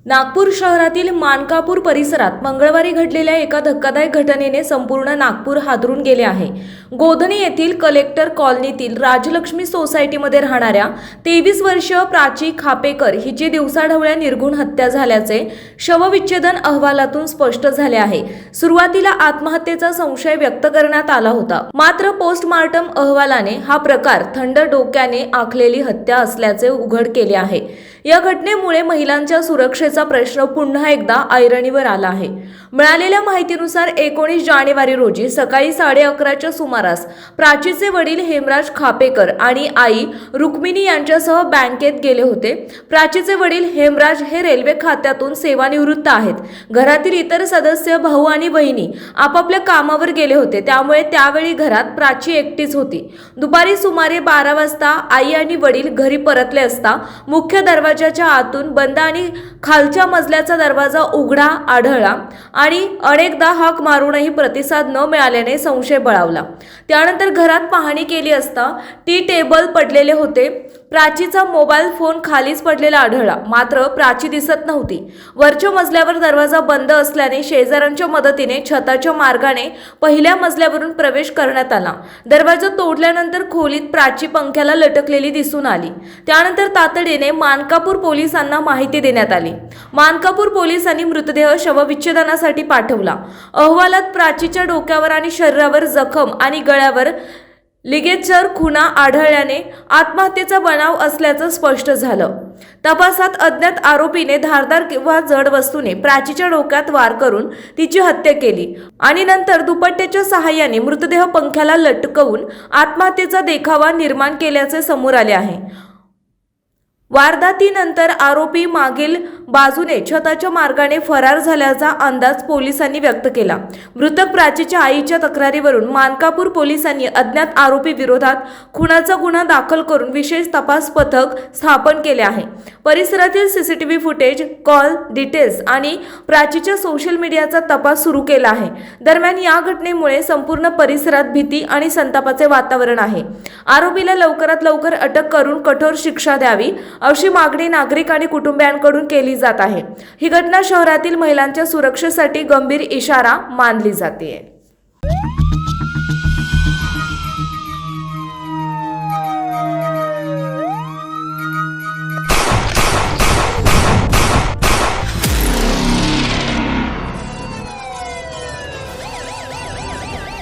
नागपूर शहरातील मानकापूर परिसरात मंगळवारी घडलेल्या एका धक्कादायक घटनेने संपूर्ण नागपूर हादरून गेले आहे। गोधनी येथील कलेक्टर कॉलनीतील राजलक्ष्मी सोसायटीमध्ये राहणाऱ्या 23 वर्षीय प्राची खापेकर हिची दिवसाढवळ्या निर्घुण हत्या झाल्याचे शवविच्छेदन अहवालातून स्पष्ट झाले आहे। सुरुवातीला आत्महत्येचा संशय व्यक्त करण्यात आला होता, मात्र पोस्टमार्टम अहवालाने हा प्रकार थंड डोक्याने आखलेली हत्या असल्याचे उघड केले आहे। या घटनेमुळे महिलांच्या सुरक्षेचा प्रश्न पुन्हा एकदा ऐरणीवर आला आहे। मिळालेल्या माहितीनुसार 19 जानेवारी रोजी सकाळी 11:30च्या सुमारास प्राचीचे वडील हेमराज खापेकर आणि आई रुक्मिणी यांच्यासह बँकेत गेले होते। प्राचीचे वडील हेमराज हे रेल्वे खात्यातून सेवानिवृत्त आहेत। घरातील इतर सदस्य भाऊ आणि बहिणी आपापल्या कामावर गेले होते, त्यामुळे त्यावेळी घरात प्राची एकटीच होती। दुपारी सुमारे 12 वाजता आई आणि वडील घरी परतले असता मुख्य दरवाजाच्या आतून बंद आणि खालच्या मजल्याचा दरवाजा उघडा आढळला आणि अनेकदा हाक मारूनही प्रतिसाद न मिळाल्याने संशय बळावला। त्यानंतर घरात पाहणी केली असता टी टेबल पडलेले होते। प्राचीचा मोबाईल फोन खालीच पडलेला आढळला, मात्र प्राची दिसत नव्हती। वरच्या मजल्यावर दरवाजा बंद असल्याने शेजाऱ्यांच्या मदतीने छताच्या मार्गाने पहिल्या मजल्यावरून प्रवेश करण्यात आला। दरवाजा तोडल्यानंतर खोलीत प्राची पंख्याला लटकलेली दिसून आली। त्यानंतर तातडीने मानकापूर पोलिसांना माहिती देण्यात आली। मानकापूर पोलिसांनी मृतदेह शवविच्छेदनासाठी पाठवला। अहवालात प्राचीच्या डोक्यावर आणि शरीरावर जखम आणि गळ्यावर लिगेचर खुणा आढळल्याने आत्महत्येचा बनाव असल्याचं स्पष्ट झालं। तपासात अज्ञात आरोपीने धारदार किंवा जड वस्तूने प्राचीच्या डोक्यात वार करून तिची हत्या केली आणि नंतर दुपट्ट्याच्या सहाय्याने मृतदेह पंख्याला लटकवून आत्महत्येचा देखावा निर्माण केल्याचे समोर आले आहे। वारदातीनंतर आरोपी मागील बाजूने छताच्या मार्गाने फरार झाल्याचा अंदाज पोलिसांनी व्यक्त केला। मृतक प्राचीच्या आईच्या तक्रारीवरून मानकापूर पोलिसांनी अज्ञात आरोपी विरोधात खुनाचा गुन्हा दाखल करून विशेष तपास पथक स्थापन केले आहे। परिसरातील सीसीटीव्ही फुटेज, कॉल डिटेल्स आणि प्राचीच्या सोशल मीडियाचा तपास सुरू केला आहे। दरम्यान या घटनेमुळे संपूर्ण परिसरात भीती आणि संतापाचे वातावरण आहे। आरोपीला लवकरात लवकर अटक करून कठोर शिक्षा द्यावी अशी मागणी नागरिक आणि कुटुंबियांकडून केली जात आहे। ही घटना शहरातील महिलांच्या सुरक्षेसाठी गंभीर इशारा मानली जाते।